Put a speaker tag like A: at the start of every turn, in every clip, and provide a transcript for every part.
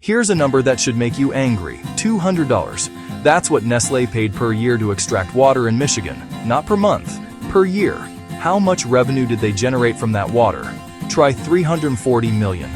A: Here's a number that should make you angry: $200. That's what Nestlé paid per year to extract water in Michigan. Not per month, per year. How much revenue did they generate from that water? Try $340 million.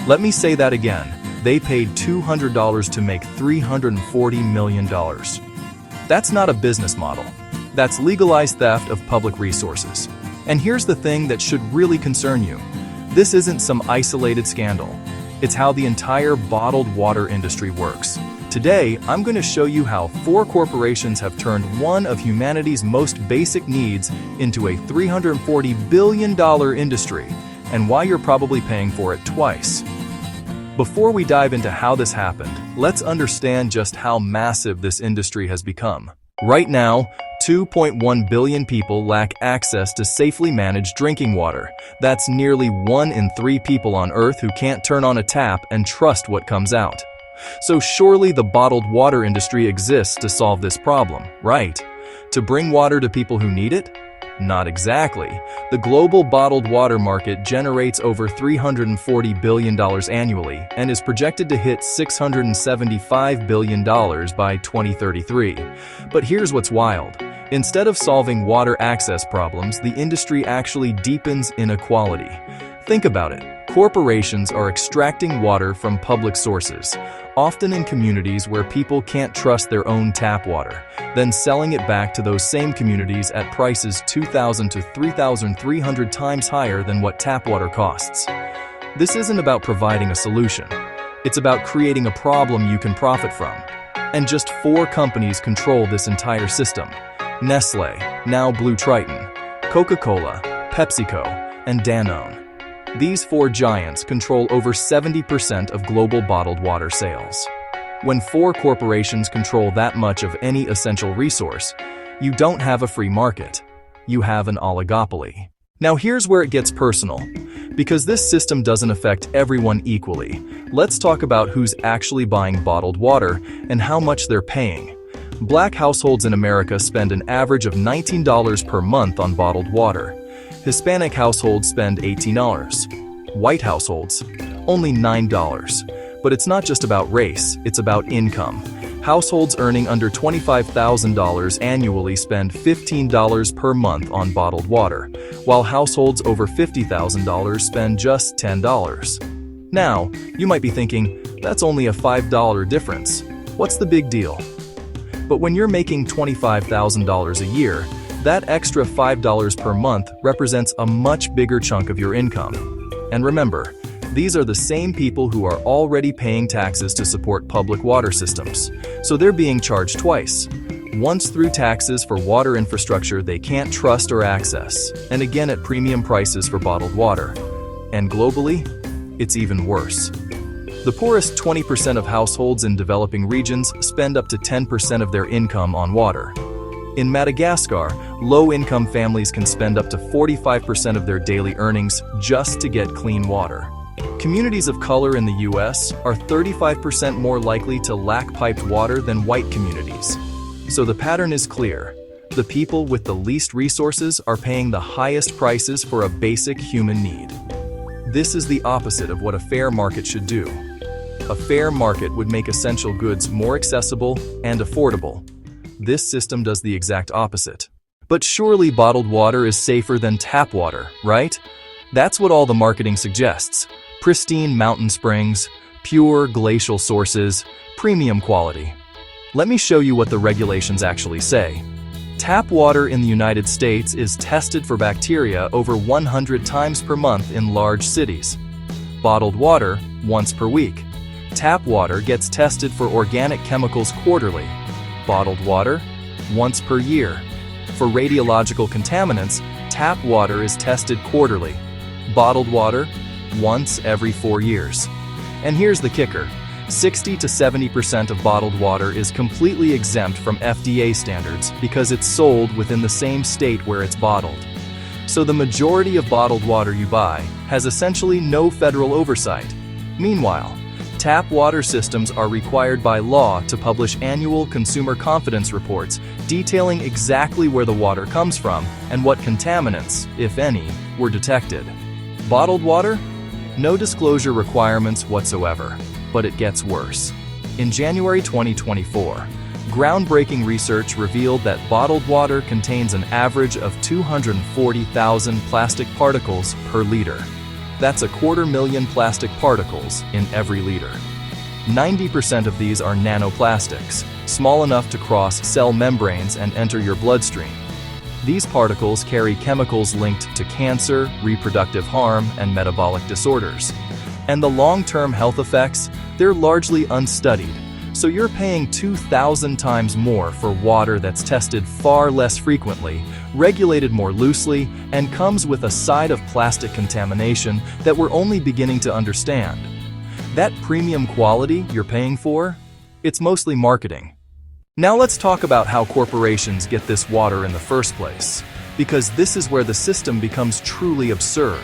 A: Let me say that again. They paid $200 to make $340 million. That's not a business model. That's legalized theft of public resources. And here's the thing that should really concern you. This isn't some isolated scandal. It's how the entire bottled water industry works. Today, I'm going to show you how 4 corporations have turned one of humanity's most basic needs into a $340 billion industry, and why you're probably paying for it twice. Before we dive into how this happened, let's understand just how massive this industry has become. Right now, 2.1 billion people lack access to safely managed drinking water. That's nearly 1 in 3 people on Earth who can't turn on a tap and trust what comes out. So surely the bottled water industry exists to solve this problem, right? To bring water to people who need it? Not exactly. The global bottled water market generates over $340 billion annually and is projected to hit $675 billion by 2033. But here's what's wild. Instead of solving water access problems, the industry actually deepens inequality. Think about it. Corporations are extracting water from public sources, often in communities where people can't trust their own tap water, then selling it back to those same communities at prices 2,000 to 3,300 times higher than what tap water costs. This isn't about providing a solution. It's about creating a problem you can profit from. And just 4 companies control this entire system: Nestlé, now Blue Triton, Coca-Cola, PepsiCo, and Danone. These 4 giants control over 70% of global bottled water sales. When 4 corporations control that much of any essential resource, you don't have a free market. You have an oligopoly. Now here's where it gets personal. Because this system doesn't affect everyone equally, let's talk about who's actually buying bottled water and how much they're paying. Black households in America spend an average of $19 per month on bottled water. Hispanic households spend $18. White households, only $9. But it's not just about race, it's about income. Households earning under $25,000 annually spend $15 per month on bottled water, while households over $50,000 spend just $10. Now, you might be thinking, that's only a $5 difference. What's the big deal? But when you're making $25,000 a year, that extra $5 per month represents a much bigger chunk of your income. And remember, these are the same people who are already paying taxes to support public water systems, so they're being charged twice. Once through taxes for water infrastructure they can't trust or access, and again at premium prices for bottled water. And globally, it's even worse. The poorest 20% of households in developing regions spend up to 10% of their income on water. In Madagascar, low-income families can spend up to 45% of their daily earnings just to get clean water. Communities of color in the US are 35% more likely to lack piped water than white communities. So the pattern is clear. The people with the least resources are paying the highest prices for a basic human need. This is the opposite of what a fair market should do. A fair market would make essential goods more accessible and affordable. This system does the exact opposite. But surely bottled water is safer than tap water, right? That's what all the marketing suggests. Pristine mountain springs, pure glacial sources, premium quality. Let me show you what the regulations actually say. Tap water in the United States is tested for bacteria over 100 times per month in large cities. Bottled water, once per week. Tap water gets tested for organic chemicals quarterly. Bottled water, once per year. For radiological contaminants, tap water is tested quarterly. Bottled water, once every 4 years. And here's the kicker. 60 to 70% of bottled water is completely exempt from FDA standards because it's sold within the same state where it's bottled. So the majority of bottled water you buy has essentially no federal oversight. Meanwhile, tap water systems are required by law to publish annual consumer confidence reports detailing exactly where the water comes from and what contaminants, if any, were detected. Bottled water? No disclosure requirements whatsoever. but it gets worse. In January 2024, groundbreaking research revealed that bottled water contains an average of 240,000 plastic particles per liter. That's 250,000 plastic particles in every liter. 90% of these are nanoplastics, small enough to cross cell membranes and enter your bloodstream. These particles carry chemicals linked to cancer, reproductive harm, and metabolic disorders. And the long-term health effects, they're largely unstudied, so you're paying 2,000 times more for water that's tested far less frequently, regulated more loosely, and comes with a side of plastic contamination that we're only beginning to understand. That premium quality you're paying for? It's mostly marketing. Now let's talk about how corporations get this water in the first place, because this is where the system becomes truly absurd.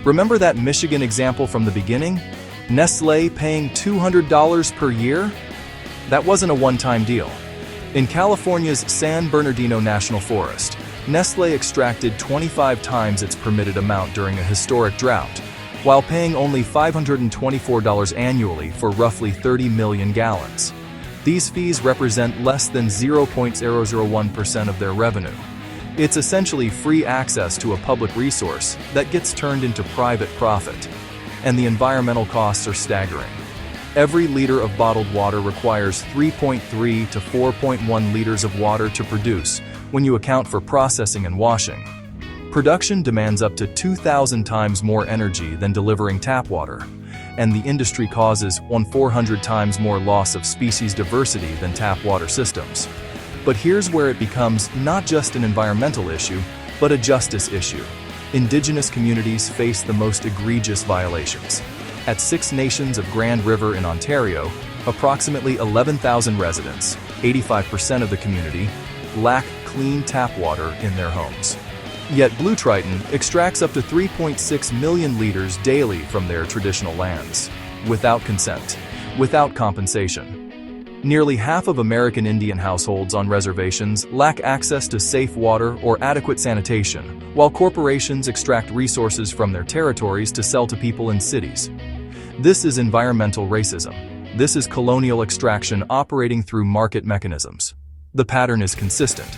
A: Remember that Michigan example from the beginning? Nestlé paying $200 per year? That wasn't a one-time deal. In California's San Bernardino National Forest, Nestlé extracted 25 times its permitted amount during a historic drought, while paying only $524 annually for roughly 30 million gallons. These fees represent less than 0.001% of their revenue. It's essentially free access to a public resource that gets turned into private profit. And the environmental costs are staggering. Every liter of bottled water requires 3.3 to 4.1 liters of water to produce when you account for processing and washing. Production demands up to 2,000 times more energy than delivering tap water, and the industry causes 400 times more loss of species diversity than tap water systems. But here's where it becomes not just an environmental issue, but a justice issue. Indigenous communities face the most egregious violations. At Six Nations of Grand River in Ontario, approximately 11,000 residents, 85% of the community, lack clean tap water in their homes. Yet Blue Triton extracts up to 3.6 million liters daily from their traditional lands, without consent, without compensation. Nearly half of American Indian households on reservations lack access to safe water or adequate sanitation, while corporations extract resources from their territories to sell to people in cities. This is environmental racism. This is colonial extraction operating through market mechanisms. The pattern is consistent.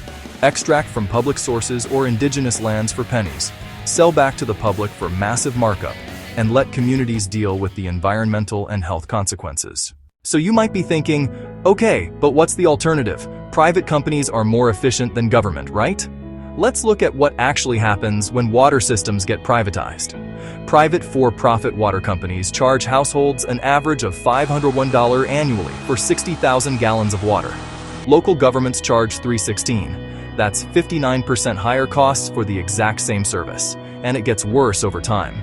A: Extract from public sources or indigenous lands for pennies, sell back to the public for massive markup, and let communities deal with the environmental and health consequences. So you might be thinking, okay, but what's the alternative? Private companies are more efficient than government, right? Let's look at what actually happens when water systems get privatized. Private for-profit water companies charge households an average of $501 annually for 60,000 gallons of water. Local governments charge $316. That's 59% higher costs for the exact same service, and it gets worse over time.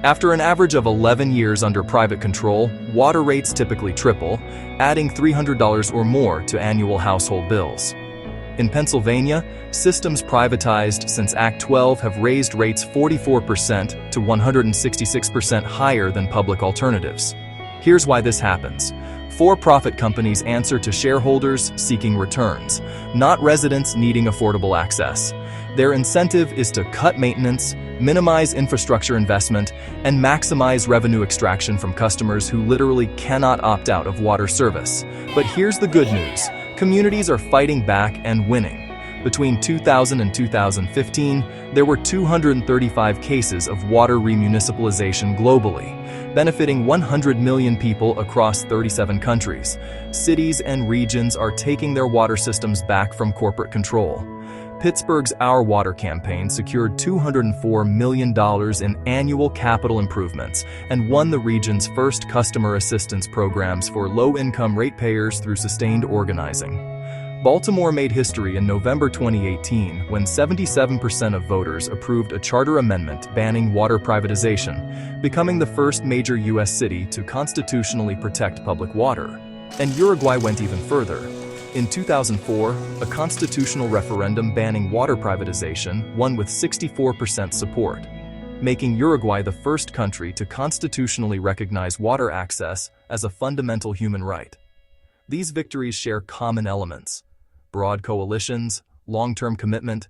A: After an average of 11 years under private control, water rates typically triple, adding $300 or more to annual household bills. In Pennsylvania, systems privatized since Act 12 have raised rates 44% to 166% higher than public alternatives. Here's why this happens. For-profit companies answer to shareholders seeking returns, not residents needing affordable access. Their incentive is to cut maintenance, minimize infrastructure investment, and maximize revenue extraction from customers who literally cannot opt out of water service. But here's the good news. Communities are fighting back and winning. Between 2000 and 2015, there were 235 cases of water remunicipalization globally, benefiting 100 million people across 37 countries. Cities and regions are taking their water systems back from corporate control. Pittsburgh's Our Water campaign secured $204 million in annual capital improvements and won the region's first customer assistance programs for low-income ratepayers through sustained organizing. Baltimore made history in November 2018 when 77% of voters approved a charter amendment banning water privatization, becoming the first major U.S. city to constitutionally protect public water. And Uruguay went even further. In 2004, a constitutional referendum banning water privatization won with 64% support, making Uruguay the first country to constitutionally recognize water access as a fundamental human right. These victories share common elements: broad coalitions, long-term commitment,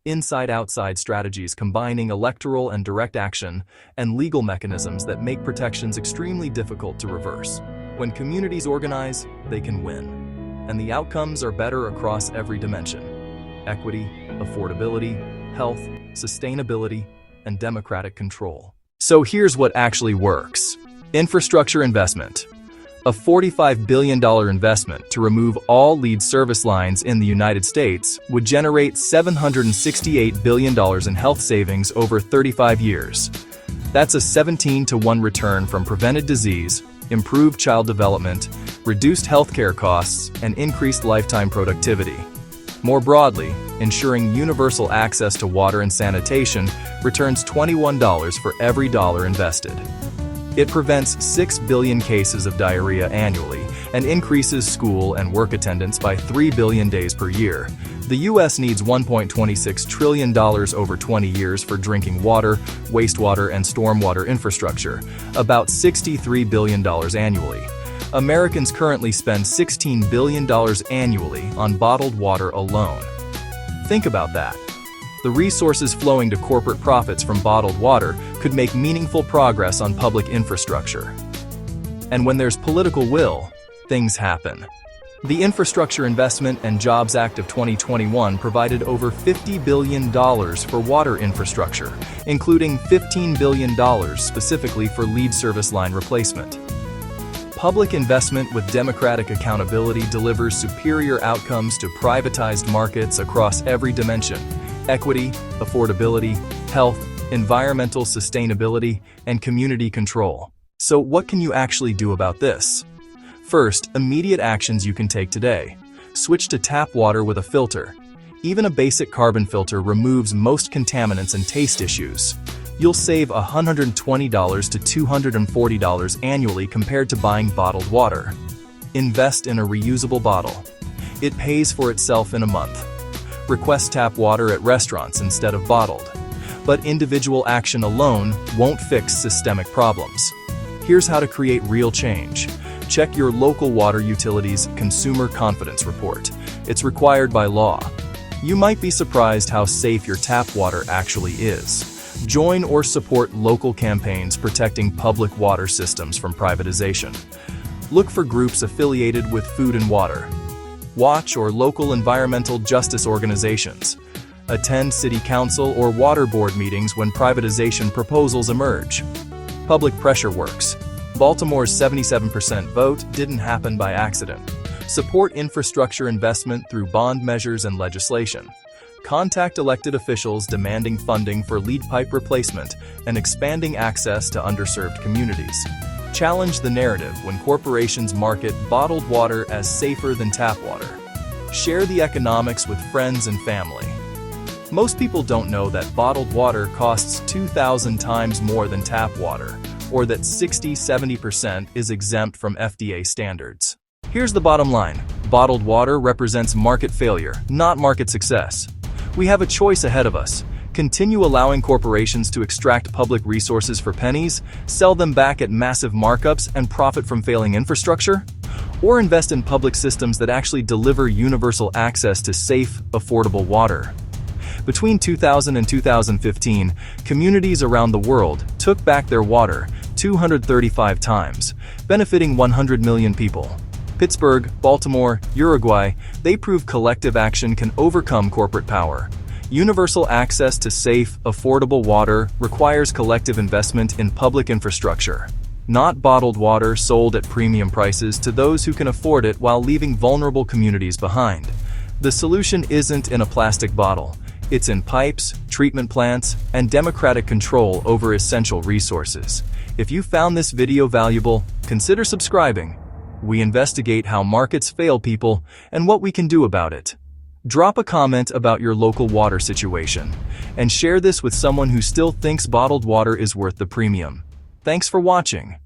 A: inside-outside strategies combining electoral and direct action, and legal mechanisms that make protections extremely difficult to reverse. When communities organize, they can win. And the outcomes are better across every dimension: equity, affordability, health, sustainability, and democratic control. So here's what actually works. Infrastructure investment. A $45 billion investment to remove all lead service lines in the United States would generate $768 billion in health savings over 35 years. That's a 17-to-1 return from prevented disease, improved child development, reduced healthcare costs, and increased lifetime productivity. More broadly, ensuring universal access to water and sanitation returns $21 for every dollar invested. It prevents 6 billion cases of diarrhea annually and increases school and work attendance by 3 billion days per year. The U.S. needs $1.26 trillion over 20 years for drinking water, wastewater, and stormwater infrastructure, about $63 billion annually. Americans currently spend $16 billion annually on bottled water alone. Think about that. The resources flowing to corporate profits from bottled water could make meaningful progress on public infrastructure. And when there's political will, things happen. The Infrastructure Investment and Jobs Act of 2021 provided over $50 billion for water infrastructure, including $15 billion specifically for lead service line replacement. Public investment with democratic accountability delivers superior outcomes to privatized markets across every dimension: equity, affordability, health, environmental sustainability, and community control. So what can you actually do about this? First, immediate actions you can take today. Switch to tap water with a filter. Even a basic carbon filter removes most contaminants and taste issues. You'll save $120 to $240 annually compared to buying bottled water. Invest in a reusable bottle. It pays for itself in a month. Request tap water at restaurants instead of bottled. But individual action alone won't fix systemic problems. Here's how to create real change. Check your local water utility's Consumer Confidence Report. It's required by law. You might be surprised how safe your tap water actually is. Join or support local campaigns protecting public water systems from privatization. Look for groups affiliated with Food and Water. Watch or local environmental justice organizations. Attend city council or water board meetings when privatization proposals emerge. Public pressure works. Baltimore's 77% vote didn't happen by accident. Support infrastructure investment through bond measures and legislation. Contact elected officials demanding funding for lead pipe replacement and expanding access to underserved communities. Challenge the narrative when corporations market bottled water as safer than tap water. Share the economics with friends and family. Most people don't know that bottled water costs 2,000 times more than tap water, or that 60–70% is exempt from FDA standards. Here's the bottom line. Bottled water represents market failure, not market success. We have a choice ahead of us. Continue allowing corporations to extract public resources for pennies, sell them back at massive markups, and profit from failing infrastructure? Or invest in public systems that actually deliver universal access to safe, affordable water? Between 2000 and 2015, communities around the world took back their water 235 times, benefiting 100 million people. Pittsburgh, Baltimore, Uruguay, they prove collective action can overcome corporate power. Universal access to safe, affordable water requires collective investment in public infrastructure, not bottled water sold at premium prices to those who can afford it while leaving vulnerable communities behind. The solution isn't in a plastic bottle. It's in pipes, treatment plants, and democratic control over essential resources. If you found this video valuable, consider subscribing. We investigate how markets fail people and what we can do about it. Drop a comment about your local water situation, and share this with someone who still thinks bottled water is worth the premium. Thanks for watching.